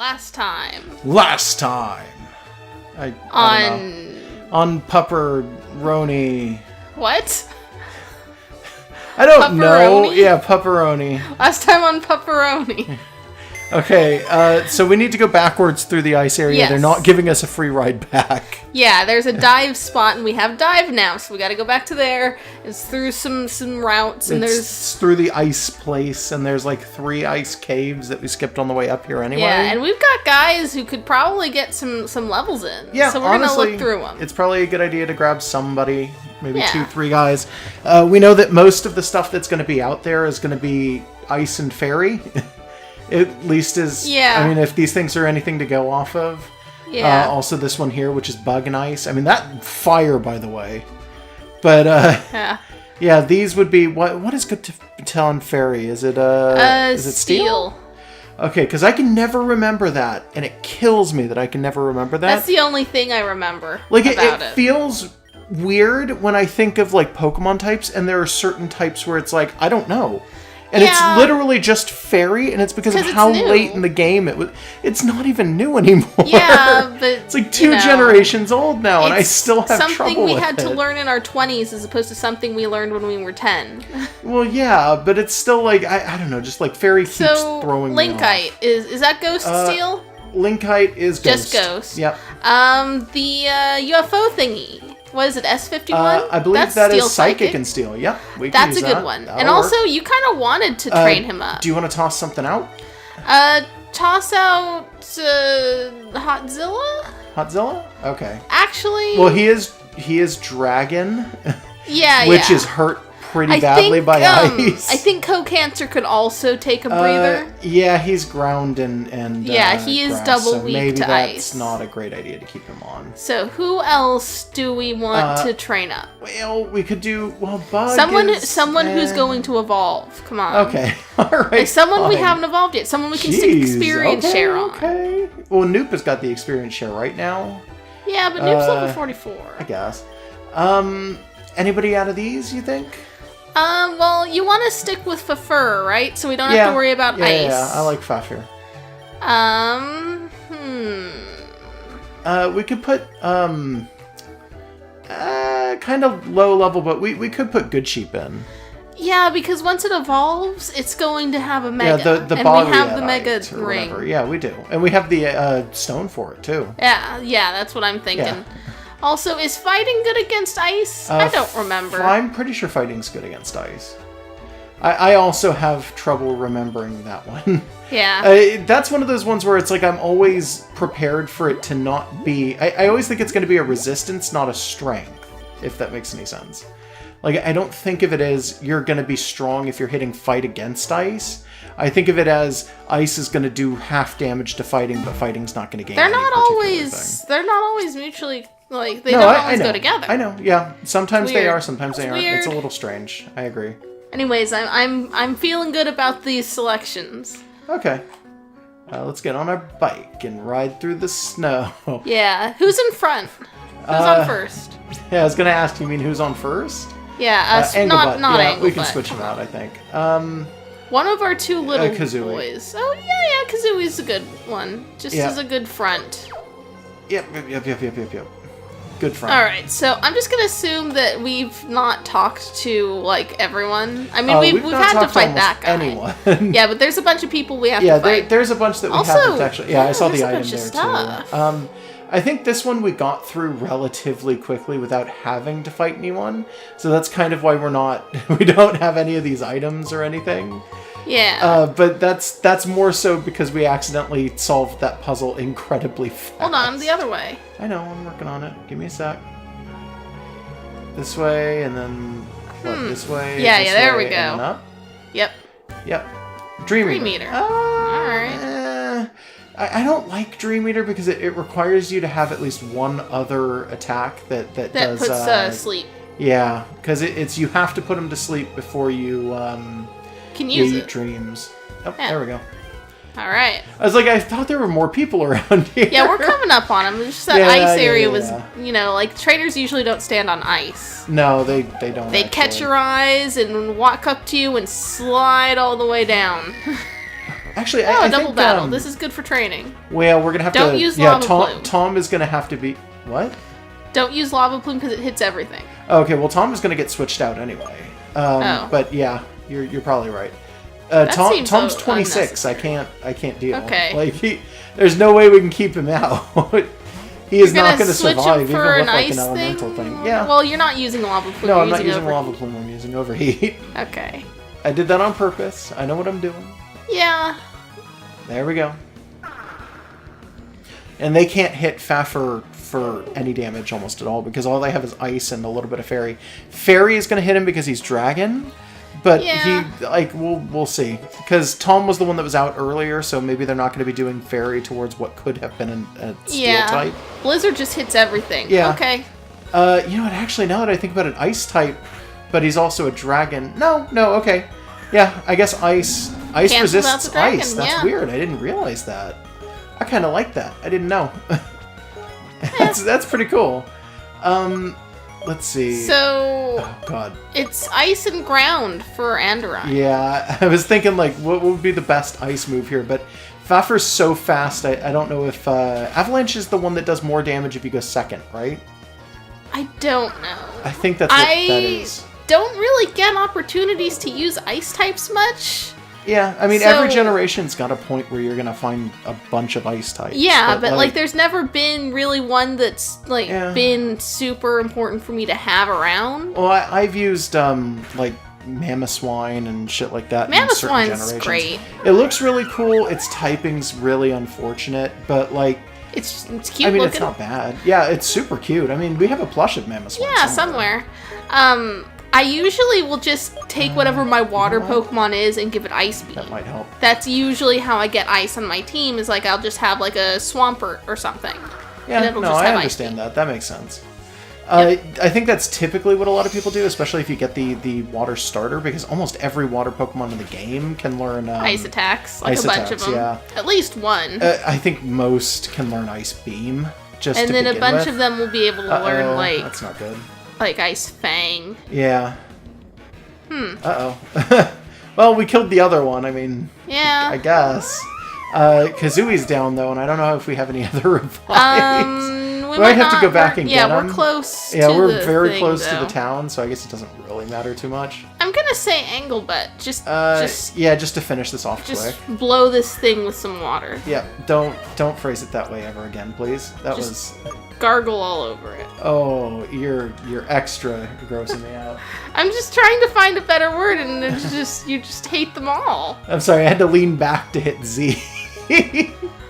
Last time. I don't know. On Pupperoni. What? I don't know. Yeah, Pupperoni. Last time on Pupperoni. Okay, so we need to go backwards through the ice area. Yes. They're not giving us a free ride back. Yeah, there's a dive spot, and we have dive now, so we gotta go back to there. It's through some routes, and It's through the ice place, and there's like 3 ice caves that we skipped on the way up here anyway. Yeah, and we've got guys who could probably get some levels in. Yeah, so we're honestly, gonna look through them. It's probably a good idea to grab somebody, maybe 2-3 guys. We know that most of the stuff that's going to be out there is going to be ice and fairy. At least is, I mean, if these things are anything to go off of. Yeah. Also this one here, which is bug and ice. I mean, that fire, by the way. But, yeah, these would be, what is good to tell on fairy? Is it steel? Okay, because I can never remember that, and it kills me that I can never remember that. That's the only thing I remember like, about it feels weird when I think of, like, Pokemon types, and there are certain types where it's like, I don't know. And it's literally just fairy, and it's because of how late in the game it was. It's not even new anymore. Yeah, but it's like 2 generations old now, and I still have trouble with it. Something we had to learn in our 20s as opposed to something we learned when we were 10. Well, yeah, but it's still like, I don't know, just like fairy keeps throwing me off. Linkite, is that Ghost Steel? Linkite is Ghost. Just Ghost. Yep. The UFO thingy. What is it, S51? I believe that is Psychic and Steel. Yep. That's a good one. And also, you kind of wanted to train him up. Do you want to toss something out? Toss out Hotzilla? Hotzilla? Okay. Actually... Well, he is Dragon. Yeah, which is hurt pretty badly by ice. I think Co-Cancer could also take a breather. Yeah, he's ground and yeah, he is grass, double so weak maybe to that's ice. Not a great idea to keep him on. So who else do we want to train up? Well, we could do Bug. Someone who's going to evolve. Come on. Okay, all right. Like someone fine. we haven't evolved yet. Someone we can stick experience share on. Okay. Well, Noop has got the experience share right now. Yeah, but Noop's level 44. I guess. Anybody out of these, you think? Well, you want to stick with Fafur, right? So we don't have to worry about ice. Yeah, I like Fafur. We could put, kind of low level, but we could put Good Sheep in. Yeah, because once it evolves, it's going to have a Mega. Yeah, the and we have the Mega ring. Whatever. Yeah, we do. And we have the stone for it, too. Yeah, that's what I'm thinking. Yeah. Also, is fighting good against ice? I don't remember. I'm pretty sure fighting's good against ice. I also have trouble remembering that one. Yeah. That's one of those ones where it's like I'm always prepared for it to not be... I always think it's going to be a resistance, not a strength, if that makes any sense. Like, I don't think of it as you're going to be strong if you're hitting fight against ice. I think of it as ice is going to do half damage to fighting, but fighting's not going to gain They're not always mutually... Like, they don't always go together. I know, yeah. Sometimes they are, sometimes they aren't. Weird. It's a little strange. I agree. Anyways, I'm feeling good about these selections. Okay. Let's get on our bike and ride through the snow. Yeah. Who's in front? Who's on first? Yeah, I was going to ask, you mean who's on first? Yeah, not Anglebutt. We can switch them out, I think. One of our 2 little Kazooie. boys. Oh, yeah, Kazooie's a good one. Just as a good front. Yep. Good front. Alright, so I'm just gonna assume that we've not talked to, like, everyone. I mean, we've had to fight that guy. Anyone. Yeah, but there's a bunch of people we have to fight. Yeah, there's a bunch that we haven't actually... Yeah, I saw the item there, stuff. too. I think this one we got through relatively quickly without having to fight anyone. So that's kind of why we don't have any of these items or anything. Yeah. But that's more so because we accidentally solved that puzzle incredibly fast. Hold on, the other way. I know, I'm working on it. Give me a sec. This way, and then this way. Yeah, this there way, we go. And then up. Yep. Dream Eater. Alright. I don't like Dream Eater because it requires you to have at least one other attack that does... puts sleep. Yeah, because it's you have to put him to sleep before you... can use eat it. dreams. Oh, yeah. There we go. All right. I was like, I thought there were more people around here. Yeah, we're coming up on them. It's just that ice area was, like trainers usually don't stand on ice. No, they don't. They'd catch your eyes and walk up to you and slide all the way down. Actually, I double think, battle. This is good for training. Well, we're gonna have Don't use Lava Plume. Tom is gonna have to be what? Don't use Lava Plume because it hits everything. Okay, well, Tom is gonna get switched out anyway. But yeah, you're probably right. Tom's 26. I can't deal. Okay. Like there's no way we can keep him out. He is not going to survive even with like an elemental thing. Yeah. Well, you're not using Lava Plume. No, I'm not using Lava Plume. I'm using Overheat. Okay. I did that on purpose. I know what I'm doing. Yeah. There we go. And they can't hit Faffer for any damage almost at all because all they have is Ice and a little bit of Fairy. Fairy is going to hit him because he's Dragon. But we'll see. Because Tom was the one that was out earlier, so maybe they're not going to be doing Fairy towards what could have been a Steel type. Blizzard just hits everything. Yeah. Okay. You know what? Actually, now that I think about it, Ice type, but he's also a Dragon. No, okay. Yeah, I guess Ice resists Ice. That's weird. I didn't realize that. I kind of like that. I didn't know. That's pretty cool. Let's see. So, oh god, it's Ice and Ground for Andorine. Yeah, I was thinking like what would be the best Ice move here, but Faffer's so fast. I don't know if Avalanche is the one that does more damage if you go second, right? I don't know. I think that's what that is. Don't really get opportunities to use Ice types much. Yeah, I mean, every generation's got a point where you're going to find a bunch of Ice types. Yeah, but like, there's never been really one that's, like, been super important for me to have around. Well, I've used, like, Mamoswine and shit like that in certain generations. Mamoswine's great. It looks really cool. Its typing's really unfortunate, but, like... It's cute I mean, looking. It's not bad. Yeah, it's super cute. I mean, we have a plush of Mamoswine somewhere. I usually will just take whatever my water Pokemon is and give it Ice Beam. That might help. That's usually how I get Ice on my team, is like I'll just have like a Swampert or something. Yeah, no, I understand that. That makes sense. I think that's typically what a lot of people do, especially if you get the water starter, because almost every water Pokemon in the game can learn... ice attacks, like a bunch of them. Yeah. At least one. I think most can learn Ice Beam, just and to then begin a bunch with. of them will be able to learn, like... That's not good. Like Ice Fang. Yeah. Uh-oh. Well, we killed the other one, I mean... Yeah. I guess. Kazooie's down, though, and I don't know if we have any other revives. We might have to go back and get them. Yeah, we're close Yeah, we're very close to the town, so I guess it doesn't really matter too much. I'm gonna say Anglebutt. Just to finish this off quick. Just blow this thing with some water. Yeah, don't phrase it that way ever again, please. That was... gargle all over it. Oh, you're extra grossing me out. I'm just trying to find a better word, and it's just you just hate them all. I'm sorry, I had to lean back to hit Z.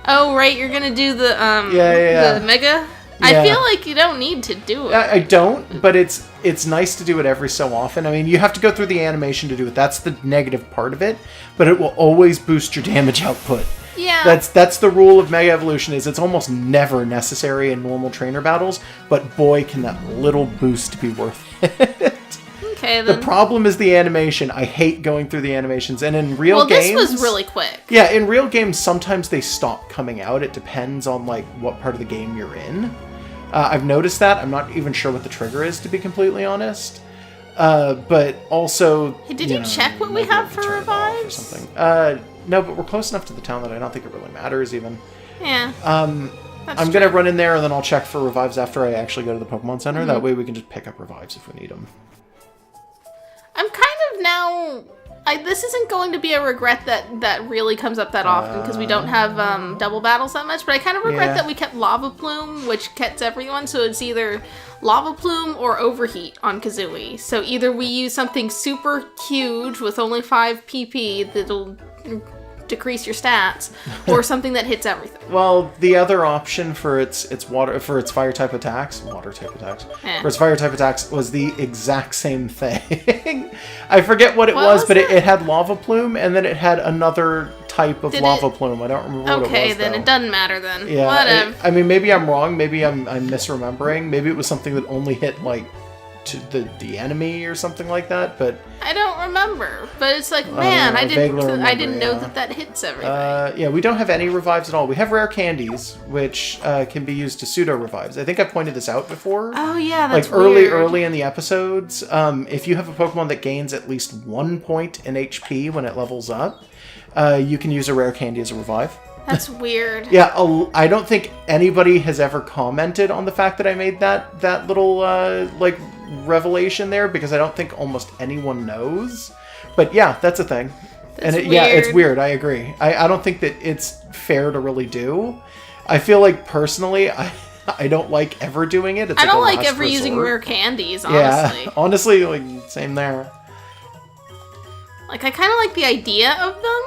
Oh right, you're gonna do the the Mega. Yeah. I feel like you don't need to do it. I don't, but it's nice to do it every so often. I mean, you have to go through the animation to do it. That's the negative part of it, but it will always boost your damage output. Yeah. That's the rule of Mega Evolution, is it's almost never necessary in normal trainer battles, but boy, can that little boost be worth it. Okay, then. The problem is the animation. I hate going through the animations, and in real games... Well, this was really quick. Yeah, in real games, sometimes they stop coming out. It depends on, like, what part of the game you're in. I've noticed that. I'm not even sure what the trigger is, to be completely honest. But also... Hey, did you check what we have for revives? Or something. No, but we're close enough to the town that I don't think it really matters, even. Yeah. I'm going to run in there, and then I'll check for revives after I actually go to the Pokemon Center. Mm-hmm. That way we can just pick up revives if we need them. I'm kind of now... this isn't going to be a regret that really comes up that often, because we don't have double battles that much, but I kind of regret that we kept Lava Plume, which gets everyone, so it's either Lava Plume or Overheat on Kazooie. So either we use something super huge with only 5 PP that'll decrease your stats, or something that hits everything. Well, the other option for its fire type attacks for its fire type attacks was the exact same thing. I forget what it was, but it had Lava Plume, and then it had another type of Lava Plume. I don't remember what it was. Okay, then it doesn't matter then. Yeah, whatever. I mean, maybe I'm wrong. Maybe I'm misremembering. Maybe it was something that only hit like to the enemy or something like that, but I don't remember. But it's like, man, I didn't know that hits everything. Yeah, we don't have any revives at all. We have rare candies, which can be used to pseudo revives. I think I pointed this out before. Oh yeah, that's like early in the episodes. If you have a Pokemon that gains at least 1 point in HP when it levels up, you can use a rare candy as a revive. That's weird. Yeah, I don't think anybody has ever commented on the fact that I made that little, like, revelation there, because I don't think almost anyone knows. But yeah, that's a thing. That's and yeah, it's weird. I agree. I don't think that it's fair to really do. I feel like, personally, I don't like ever doing it. It's I don't like like ever using resort. rare candies, honestly. Yeah, honestly, like, same there. Like, I kind of like the idea of them,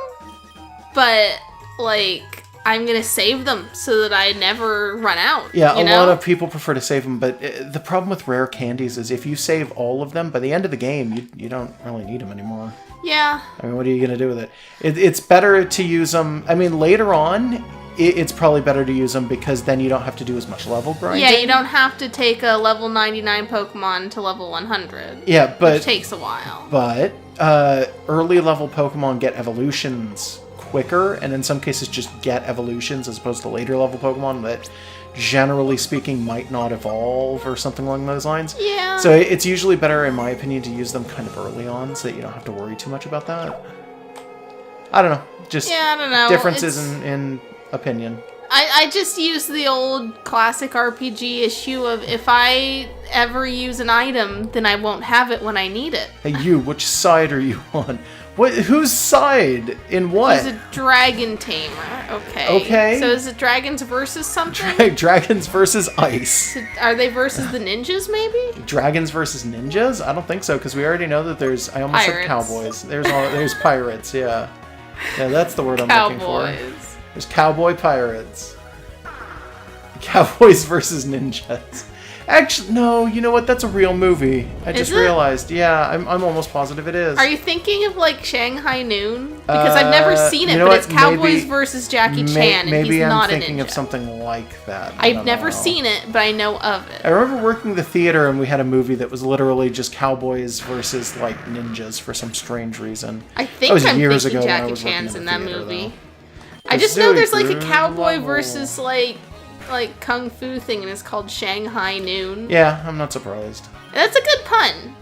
but, like, I'm going to save them so that I never run out. Yeah, a lot of people prefer to save them, but the problem with rare candies is if you save all of them, by the end of the game, you don't really need them anymore. Yeah. I mean, what are you going to do with it? It's better to use them, I mean, later on, it's probably better to use them because then you don't have to do as much level grinding. Yeah, you don't have to take a level 99 Pokemon to level 100. Yeah, but... Which takes a while. But, early level Pokemon get evolutions quicker, and in some cases just get evolutions as opposed to later level Pokemon that, generally speaking, might not evolve or something along those lines. Yeah. So it's usually better, in my opinion, to use them kind of early on so that you don't have to worry too much about that. I don't know. Just I don't know. differences in opinion. I just use the old classic RPG issue of if I ever use an item, then I won't have it when I need it. Hey, you, which side are you on? What? Whose side? In what? He's a dragon tamer. Okay. Okay. So is it dragons versus something? Dragons versus ice. So are they versus the ninjas, maybe? Dragons versus ninjas? I don't think so, because we already know that there's... I almost said cowboys. There's pirates, yeah. Yeah, that's the word I'm looking for. There's cowboy pirates. Cowboys versus ninjas. Actually, no, you know what? That's a real movie. I just realized. Yeah, I'm almost positive it is. Are you thinking of, like, Shanghai Noon? Because I've never seen it, but it's Cowboys versus Jackie Chan, and he's not a ninja. Maybe I'm thinking of something like that. I've never seen it, but I know of it. I remember working the theater, and we had a movie that was literally just cowboys versus, like, ninjas for some strange reason. I think I'm thinking Jackie Chan's in that movie. I just know there's, like, a cowboy versus, like kung fu thing, and it's called Shanghai Noon. Yeah, I'm not surprised. That's a good pun.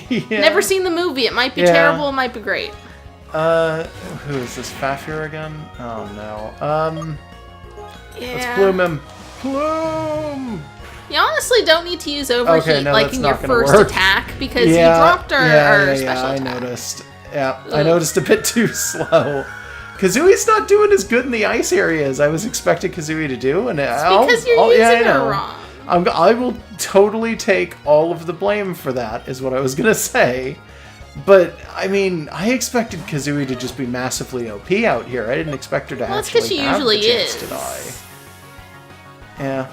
Yeah. Never seen the movie. It might be terrible. It might be great. Who is this? Fafnir again? Oh no. Yeah. Let's plume him. Plume. You honestly don't need to use overheat like in your first work. attack because you dropped our special attack. I noticed. Yeah, I noticed a bit too slow. Kazui's not doing as good in the ice areas I was expecting Kazooie to do, and it's because you're using her wrong. I will totally take all of the blame for that, is what I was gonna say. But I mean, I expected Kazooie to just be massively OP out here. I didn't expect her to actually have the chance to die. Yeah.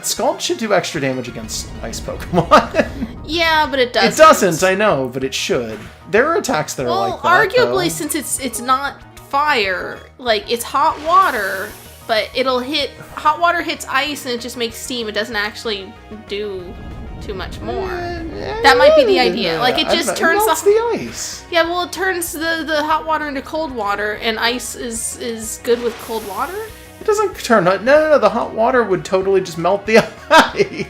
Scald should do extra damage against ice Pokemon. Yeah, but it doesn't. It doesn't, I know, but it should. There are attacks that are like that. Well, arguably, though. since it's not fire, like, it's hot water, but it'll hit... Hot water hits ice and it just makes steam. It doesn't actually do too much more. That might be the idea. Like, it just turns the ice. Yeah, well, it turns the hot water into cold water, and ice is good with cold water? It doesn't turn... No, the hot water would totally just melt the ice.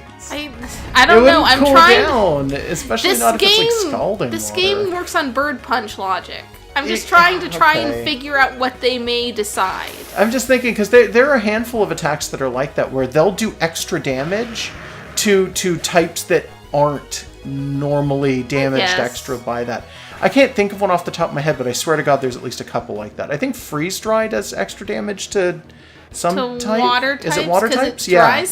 I don't know. I'm trying down, especially not if it's like scalding This water. game works on bird punch logic. I'm just trying to and figure out what they may decide. I'm just thinking, because there are a handful of attacks that are like that, where they'll do extra damage to types that aren't normally damaged extra by that. I can't think of one off the top of my head, but I swear to God there's at least a couple like that. I think Freeze Dry does extra damage to some type. Water types? Is it water types? Yeah, I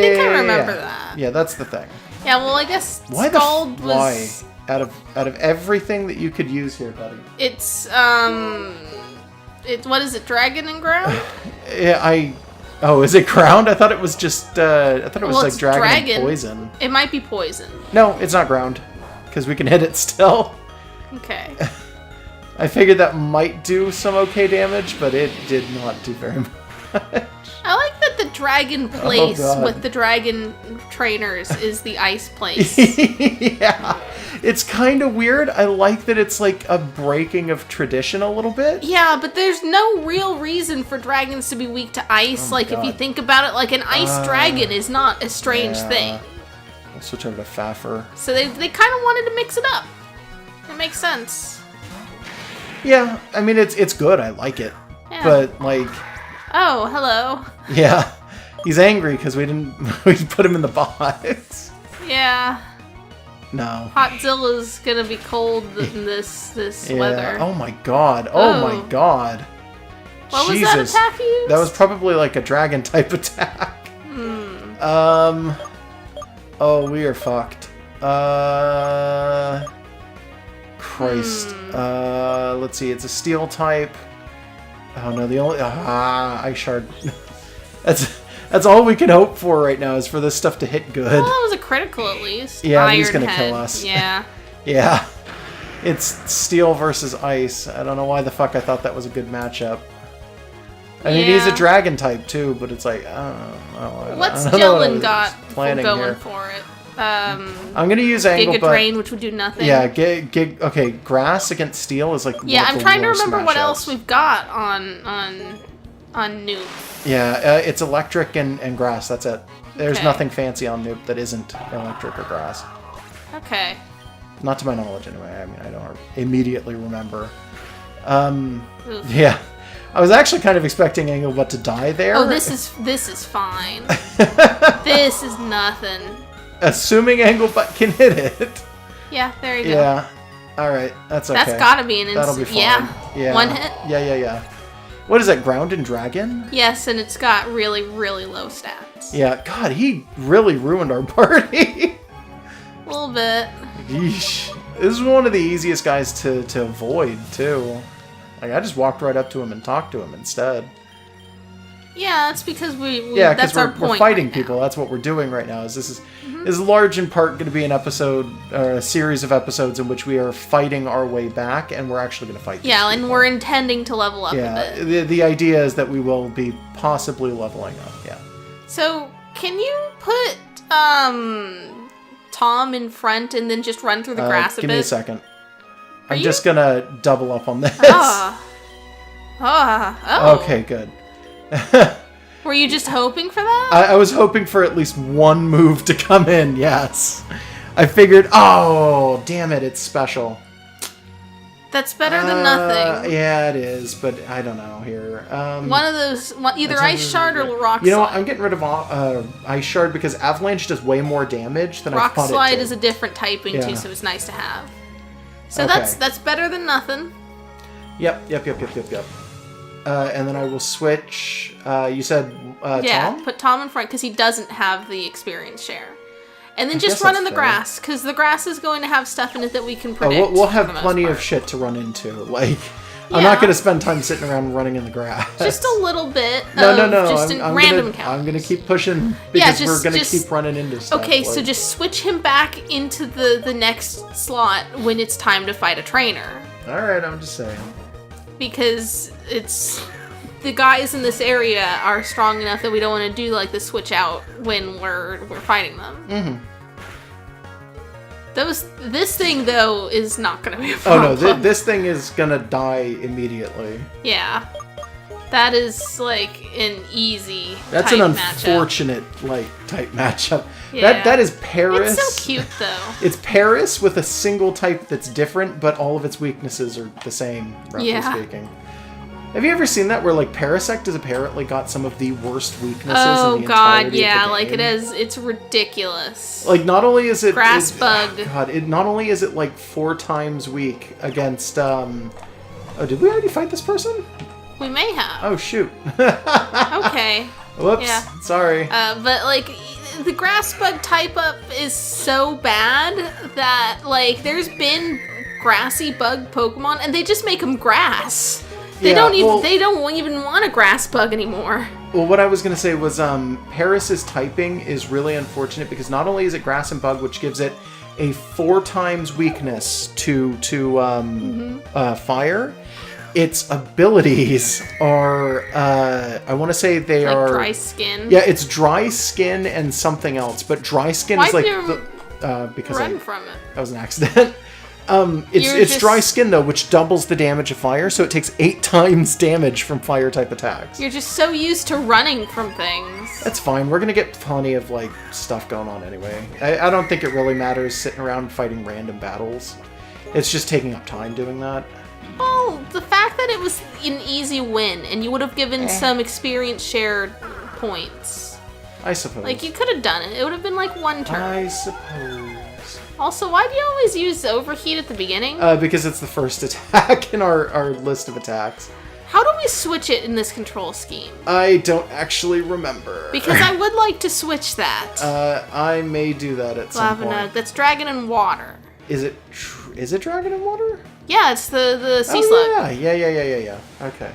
think I remember that. Yeah, that's the thing. Yeah, well, I guess Scald was... Why? Out of everything that you could use here, buddy. It's, what is it, Dragon and Ground? Yeah, Oh, is it Ground? I thought it was just, I thought it was like Dragon and Poison. It might be Poison. No, it's not Ground. Because we can hit it still. Okay. I figured that might do some okay damage, but it did not do very much. I like that the dragon place with the dragon trainers is the ice place. Yeah. It's kind of weird. I like that it's like a breaking of tradition a little bit. Yeah, but there's no real reason for dragons to be weak to ice. If you think about it, like an ice dragon is not a strange thing. We'll switch over to Faffer. So they kind of wanted to mix it up. It makes sense. Yeah, I mean, it's good. I like it. Yeah. But, like... Oh, hello. Yeah. He's angry because we put him in the box. Yeah. No. Hotzilla's gonna be cold in this weather. Oh my god. Oh my god. What Jesus. was that attack you used? That was probably like a dragon type attack. Oh, we are fucked. Christ. Let's see. It's a steel type. Oh no, the only ice shard. That's all we can hope for right now is for this stuff to hit good. Well, that was a critical at least. Yeah, Iron he's gonna head. kill us. Yeah. Yeah. It's steel versus ice. I don't know why the fuck I thought that was a good matchup. I mean, he's a dragon type too, but it's like, What's Jellin got planning going here. for it? I'm gonna use angle, Giga Drain, which would do nothing. Yeah, okay, grass against steel is like yeah. I'm trying to remember what matchups. else we've got on Nuke. Yeah, it's electric and grass. That's it. There's Okay. nothing fancy on Nuke that isn't electric or grass. Okay. Not to my knowledge, anyway. I mean, I don't immediately remember. Oof. Yeah. I was actually kind of expecting Engelbutt to die there. Oh, this is fine. This is nothing. Assuming Engelbutt can hit it. Yeah, there you go. Yeah. Alright, that's okay. That's gotta be an That'll be fine. Yeah. One hit? Yeah. What is that, Ground and Dragon? Yes, and it's got really, really low stats. Yeah, God, he really ruined our party. A little bit. Yeesh. This is one of the easiest guys to avoid, too. Like, I just walked right up to him and talked to him instead. Yeah, that's because yeah, that's our point. We're fighting right people. now. That's what we're doing right now. This is large in part going to be an episode, or a series of episodes in which we are fighting our way back, and we're actually going to fight. Yeah, these and people. we're intending to level up Yeah, a bit. the idea is that we will be possibly leveling up. Yeah. So, can you put Tom in front and then just run through the grass a bit? Give me a second. I'm you- just gonna double up on this. Oh. Okay, good. Were you just hoping for that? I was hoping for at least one move to come in, yes. I figured, oh, damn it, it's special. That's better than nothing. Yeah, it is, but I don't know here. One of those, either Ice Shard or Rock Slide. You know what, I'm getting rid of Ice Shard because Avalanche does way more damage than I Rock thought it Slide did. is a different typing Yeah. too, so it's nice to have. So Okay. that's better than nothing. Yep. And then I will switch. You said Yeah, Tom? put Tom in front because he doesn't have the experience share. And then I just guess run that's in the fair. grass, because the grass is going to have stuff in it that we can Oh, predict. we'll have for the most plenty of part. shit to run into. Like, I'm Yeah. not going to spend time sitting around running in the grass. Just a little bit. No. Just I'm random gonna, count. I'm going to keep pushing because just- we're going to just- keep running into stuff. Okay, so like- just switch him back into the next slot when it's time to fight a trainer. All right, I'm just saying. Because the guys in this area are strong enough that we don't want to do like the switch out when we're fighting them. Mm-hmm. This thing though is not going to be a Oh problem. no, this thing is going to die immediately. Yeah. That is like an easy That's type an matchup. unfortunate type matchup. Yeah. That is Paris. It's so cute though. It's Paris with a single type that's different, but all of its weaknesses are the same, roughly speaking. Have you ever seen that where like Parasect has apparently got some of the worst weaknesses Oh in the god, entirety yeah, of the like game? it is. It's ridiculous. Like not only is it Grass bug. not only is it like 4 times weak against Oh, did we already fight this person? We may have. Oh shoot. Okay. Whoops. Yeah. Sorry. But like the grass bug type up is so bad that like there's been grassy bug Pokemon and they just make them grass. They Yeah, don't even well- they don't even want a grass bug anymore. Well, what I was going to say was Paris's typing is really unfortunate because not only is it grass and bug, which gives it a 4 times weakness to fire, its abilities are, I want to say they Like are... dry skin. Yeah, it's dry skin and something else, but dry skin Why is like... did you because run from it? that was an accident. You're It's just- dry skin, though, which doubles the damage of fire, so it takes 8 times damage from fire-type attacks. You're just so used to running from things. That's fine. We're gonna get plenty of, like, stuff going on anyway. I don't think it really matters sitting around fighting random battles. It's just taking up time doing that. Well, the fact that it was an easy win and you would have given some experience shared points. I suppose. Like, you could have done it. It would have been like one turn. I suppose. Also, why do you always use overheat at the beginning? Because it's the first attack in our list of attacks. How do we switch it in this control scheme? I don't actually remember. Because I would like to switch that. I may do that at some point. Lava Nug. That's Dragon and Water. Is it Dragon and Water? Yeah, it's the sea slug. Yeah. Okay.